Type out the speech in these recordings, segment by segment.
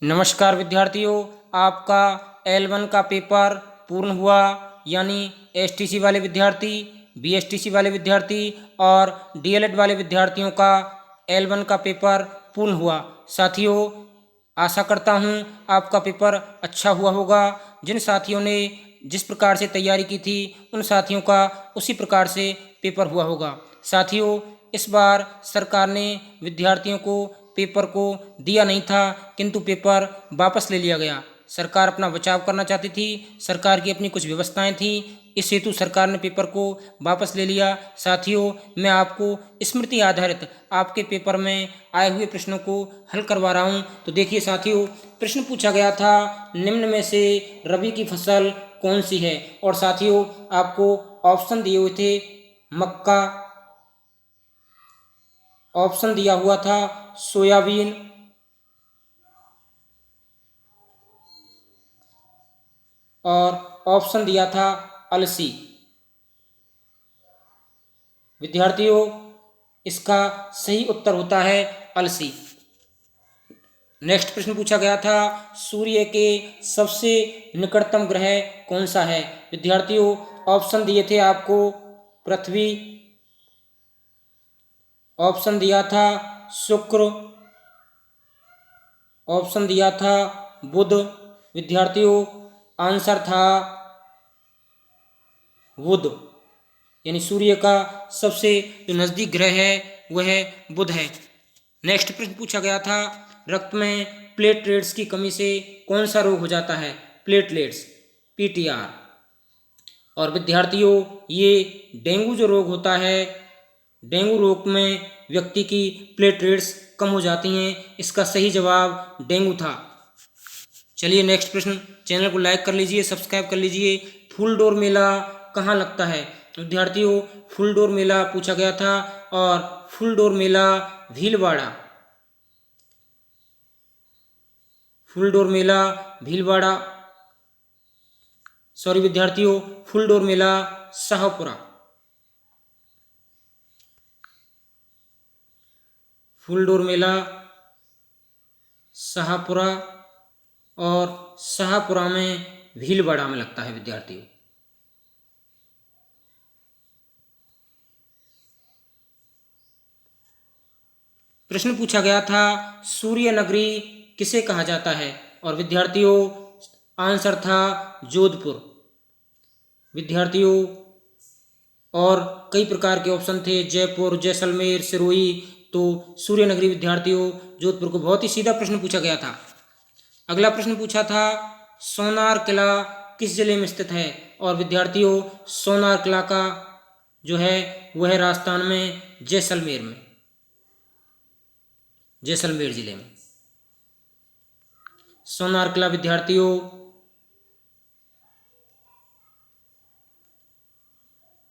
नमस्कार विद्यार्थियों, आपका L1 का पेपर पूर्ण हुआ। यानी STC वाले विद्यार्थी, BSTC वाले विद्यार्थी और DLED वाले विद्यार्थियों का L1 का पेपर पूर्ण हुआ। साथियों, आशा करता हूँ आपका पेपर अच्छा हुआ होगा। जिन साथियों ने जिस प्रकार से तैयारी की थी उन साथियों का उसी प्रकार से पेपर हुआ होगा। साथियों, इस बार सरकार ने विद्यार्थियों को पेपर को दिया नहीं था, किंतु पेपर वापस ले लिया गया। सरकार अपना बचाव करना चाहती थी, सरकार की अपनी कुछ व्यवस्थाएं थी, इस हेतु सरकार ने पेपर को वापस ले लिया। साथियों, मैं आपको स्मृति आधारित आपके पेपर में आए हुए प्रश्नों को हल करवा रहा हूं। तो देखिए साथियों, प्रश्न पूछा गया था, निम्न में से रबी की फसल कौन सी है। और साथियों, आपको ऑप्शन दिए हुए थे मक्का, ऑप्शन दिया हुआ था सोयाबीन, और ऑप्शन दिया था अलसी। विद्यार्थियों, इसका सही उत्तर होता है अलसी। नेक्स्ट प्रश्न पूछा गया था, सूर्य के सबसे निकटतम ग्रह कौन सा है। विद्यार्थियों, ऑप्शन दिए थे आपको पृथ्वी, ऑप्शन दिया था शुक्र, ऑप्शन दिया था बुध। विद्यार्थियों, आंसर था बुध, यानी सूर्य का सबसे जो नज़दीक ग्रह है वह बुध है। नेक्स्ट प्रश्न पूछा गया था, रक्त में प्लेटलेट्स की कमी से कौन सा रोग हो जाता है। Platelets, PTR। और विद्यार्थियों, ये डेंगू जो रोग होता है, डेंगू रोग में व्यक्ति की प्लेटलेट्स कम हो जाती हैं। इसका सही जवाब डेंगू था। चलिए नेक्स्ट प्रश्न, चैनल को लाइक कर लीजिए, सब्सक्राइब कर लीजिए। फूलडोर मेला कहाँ लगता है। विद्यार्थियों, फूलडोर मेला पूछा गया था और फूलडोर मेला भीलवाड़ा, फूलडोर मेला भीलवाड़ा, सॉरी विद्यार्थियों, फूलडोर मेला शाहपुरा, फूलडोर मेला शाहपुरा और शाहपुरा में भीलवाड़ा में लगता है। विद्यार्थियों, प्रश्न पूछा गया था, सूर्य नगरी किसे कहा जाता है। और विद्यार्थियों, आंसर था जोधपुर। विद्यार्थियों, और कई प्रकार के ऑप्शन थे, जयपुर, जैसलमेर, सिरोही। तो सूर्य नगरी विद्यार्थियों जोधपुर को। बहुत ही सीधा प्रश्न पूछा गया था। अगला प्रश्न पूछा था, सोनार किला किस जिले में स्थित है। और विद्यार्थियों, सोनार किला का जो है वह राजस्थान में जैसलमेर में, जैसलमेर जिले में सोनार किला विद्यार्थियों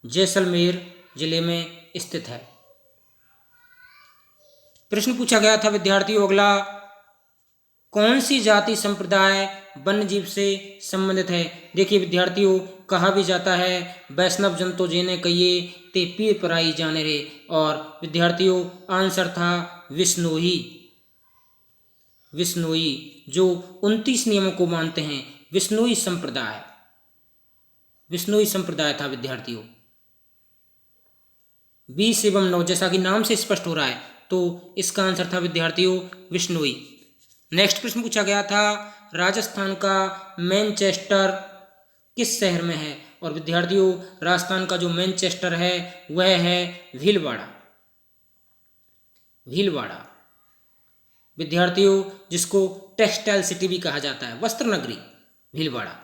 जैसलमेर जिले में स्थित है। प्रश्न पूछा गया था विद्यार्थियों अगला, कौन सी जाति संप्रदाय वन्यजीव से संबंधित है। देखिए विद्यार्थियों, कहा भी जाता है वैष्णव जन तो जेने कहिए ते पीर पराई जाने रे। और विद्यार्थियों, आंसर था विश्नोई, विश्नोई जो 29 नियमों को मानते हैं, विश्नोई संप्रदाय, विश्नोई संप्रदाय था। विद्यार्थियों, 20 एवं 9 जैसा कि नाम से स्पष्ट हो रहा है, तो इसका आंसर था विद्यार्थियों विश्नोई। नेक्स्ट प्रश्न पूछा गया था, राजस्थान का मैनचेस्टर किस शहर में है। और विद्यार्थियों, राजस्थान का जो मैनचेस्टर है वह है भीलवाड़ा, भीलवाड़ा। विद्यार्थियों, जिसको टेक्सटाइल सिटी भी कहा जाता है, वस्त्र नगरी भीलवाड़ा।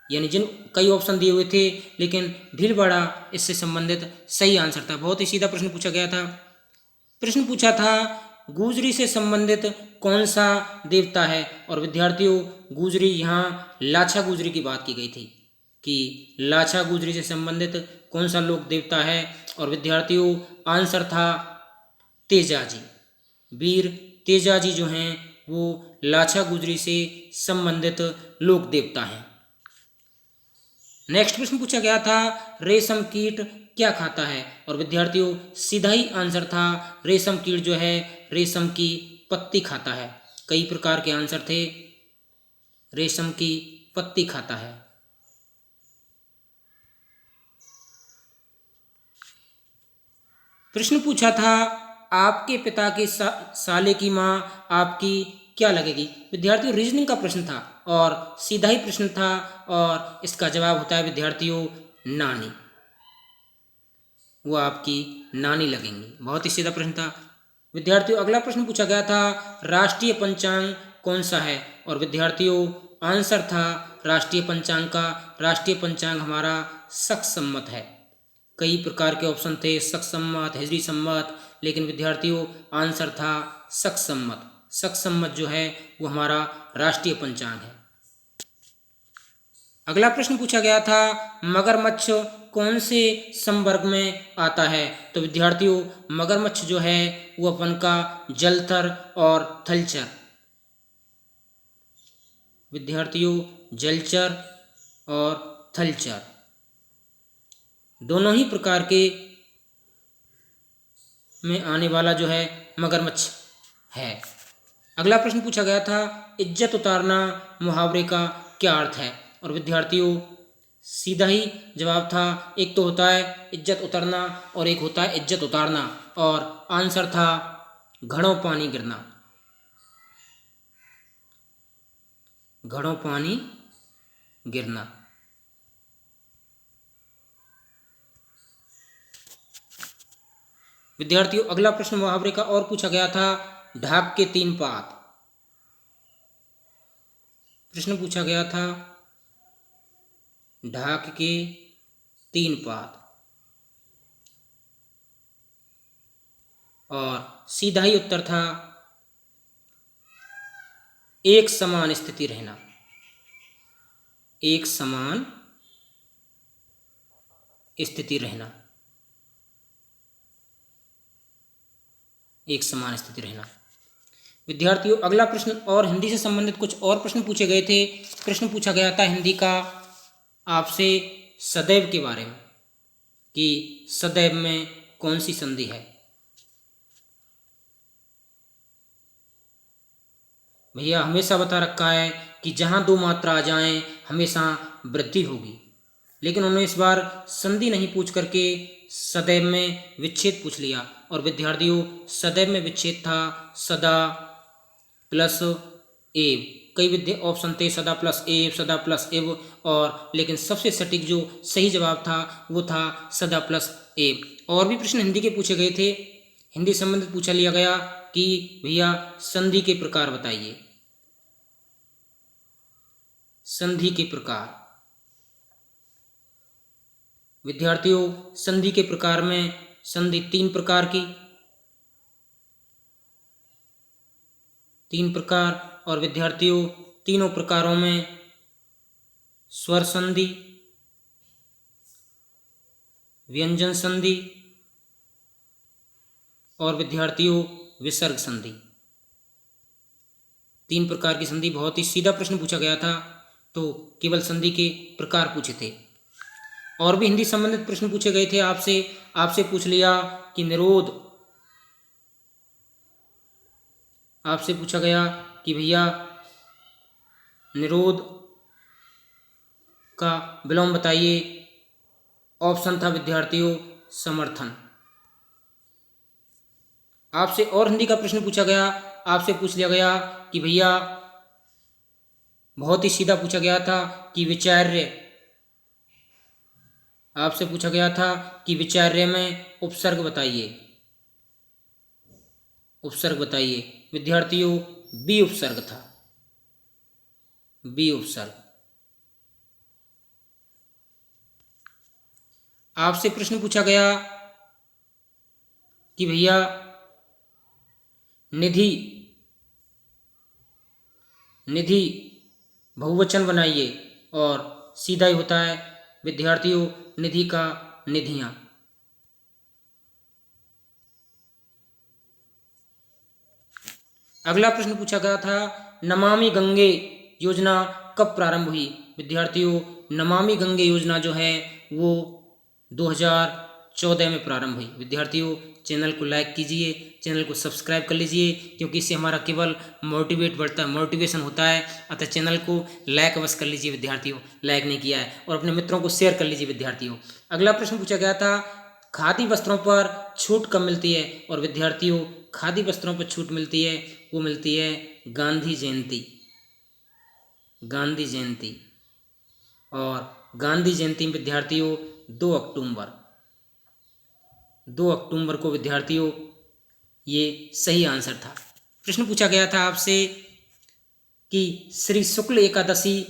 यानी जिन कई ऑप्शन दिए हुए थे लेकिन भीलवाड़ा इससे संबंधित सही आंसर था। बहुत ही सीधा प्रश्न पूछा गया था। प्रश्न पूछा था, गुजरी से संबंधित कौन सा देवता है। और विद्यार्थियों, गुजरी, यहाँ लाछा गुजरी की बात की गई थी कि लाछा गुजरी से संबंधित कौन सा लोक देवता है। और विद्यार्थियों, आंसर था तेजाजी, वीर तेजाजी जो हैं वो लाछा गुजरी से संबंधित लोक देवता हैं। नेक्स्ट प्रश्न पूछा गया था, रेशम कीट क्या खाता है। और विद्यार्थियों, सीधा ही आंसर था रेशम कीट जो है रेशम की पत्ती खाता है। कई प्रकार के आंसर थे। रेशम की पत्ती खाता है। प्रश्न पूछा था, आपके पिता के साले की माँ आपकी क्या लगेगी। विद्यार्थियों रीजनिंग का प्रश्न था और सीधा ही प्रश्न था और इसका जवाब होता है विद्यार्थियों नानी। वो आपकी नानी लगेंगी। बहुत ही सीधा प्रश्न था। विद्यार्थियों अगला प्रश्न पूछा गया था, राष्ट्रीय पंचांग कौन सा है। और विद्यार्थियों आंसर था राष्ट्रीय पंचांग का, राष्ट्रीय पंचांग हमारा शक सम्मत है। कई प्रकार के ऑप्शन थे, शक सम्मत, हिजरी सम्मत, लेकिन विद्यार्थियों आंसर था शक सम्मत। शक सम्मत जो है वो हमारा राष्ट्रीय पंचांग है। अगला प्रश्न पूछा गया था, मगरमच्छ कौन से संवर्ग में आता है। तो विद्यार्थियों मगरमच्छ जो है वो अपन का जलचर और थलचर, विद्यार्थियों जलचर और थलचर दोनों ही प्रकार के में आने वाला जो है मगरमच्छ है। अगला प्रश्न पूछा गया था, इज्जत उतारना मुहावरे का क्या अर्थ है। और विद्यार्थियों सीधा ही जवाब था, एक तो होता है इज्जत उतारना और एक होता है इज्जत उतारना, और आंसर था घड़ों पानी गिरना, घड़ों पानी गिरना। विद्यार्थियों अगला प्रश्न मुहावरे का और पूछा गया था, ढाक के तीन पात। प्रश्न पूछा गया था ढाक के तीन पात और सीधा ही उत्तर था एक समान स्थिति रहना, एक समान स्थिति रहना, एक समान स्थिति रहना। विद्यार्थियों अगला प्रश्न और हिंदी से संबंधित कुछ और प्रश्न पूछे गए थे। प्रश्न पूछा गया था हिंदी का आपसे सदैव के बारे में कि सदैव में कौन सी संधि है। भैया हमेशा बता रखा है कि जहां दो मात्रा आ जाएं हमेशा वृद्धि होगी, लेकिन उन्होंने इस बार संधि नहीं पूछ करके सदैव में विच्छेद पूछ लिया। और विद्यार्थियों सदैव में विच्छेद था सदा प्लस एव। कई विद्या ऑप्शन थे सदा प्लस एव, सदा प्लस एव, और लेकिन सबसे सटीक जो सही जवाब था वो था सदा प्लस एव। और भी प्रश्न हिंदी के पूछे गए थे। हिंदी संबंधित पूछा लिया गया कि भैया संधि के प्रकार बताइए, संधि के प्रकार। विद्यार्थियों संधि के प्रकार में संधि तीन प्रकार की, तीन प्रकार, और विद्यार्थियों तीनों प्रकारों में स्वर संधि, व्यंजन संधि और विद्यार्थियों विसर्ग संधि, तीन प्रकार की संधि। बहुत ही सीधा प्रश्न पूछा गया था, तो केवल संधि के प्रकार पूछे थे। और भी हिंदी संबंधित प्रश्न पूछे गए थे आपसे पूछ लिया कि निरोध, आपसे पूछा गया कि भैया निरोध का विलोम बताइए। ऑप्शन था विद्यार्थियों समर्थन। आपसे और हिंदी का प्रश्न पूछा गया, आपसे पूछ लिया गया कि भैया बहुत ही सीधा पूछा गया था कि विचार्य, आपसे पूछा गया था कि विचार्य में उपसर्ग बताइए, उपसर्ग बताइए। विद्यार्थियों बी उपसर्ग था, बी उपसर्ग। आपसे प्रश्न पूछा गया कि भैया निधि, निधि बहुवचन बनाइए, और सीधा ही होता है विद्यार्थियों निधि का निधियां। अगला प्रश्न पूछा गया था नमामि गंगे योजना कब प्रारंभ हुई। विद्यार्थियों नमामि गंगे योजना जो है वो 2014 में प्रारंभ हुई। विद्यार्थियों चैनल को लाइक कीजिए, चैनल को सब्सक्राइब कर लीजिए, क्योंकि इससे हमारा केवल मोटिवेशन होता है। अतः चैनल को लाइक अवश्य कर लीजिए विद्यार्थियों, लाइक नहीं किया है, और अपने मित्रों को शेयर कर लीजिए विद्यार्थियों। अगला प्रश्न पूछा गया था, खादी वस्त्रों पर छूट कब मिलती है? और विद्यार्थियों, खादी वस्त्रों पर छूट मिलती है, वो मिलती है गांधी जयंती। गांधी जयंती, और गांधी जयंती में विद्यार्थियों 2 अक्टूबर को विद्यार्थियों ये सही आंसर था। प्रश्न पूछा गया था आपसे कि श्री शुक्ल एकादशी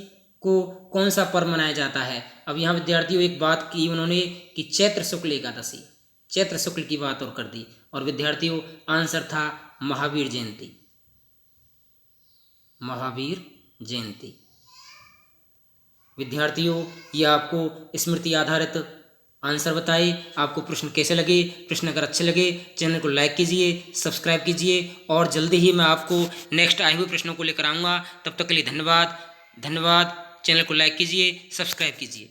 को कौन सा पर्व मनाया जाता है? अब यहाँ विद्यार्थियों एक बात की उन्होंने कि चैत्र शुक्ल एकादशी, चैत्र शुक्ल की बात और कर दी, और विद्यार्थियों आंसर था महावीर जयंती। महावीर जयंती। विद्यार्थियों, ये आपको स्मृति आधारित आंसर बताए। आपको प्रश्न कैसे लगे? प्रश्न अगर अच्छे लगे चैनल को लाइक कीजिए, सब्सक्राइब कीजिए, और जल्दी ही मैं आपको नेक्स्ट आए हुए प्रश्नों को लेकर आऊँगा। तब तक के लिए धन्यवाद। चैनल को लाइक कीजिए, सब्सक्राइब कीजिए।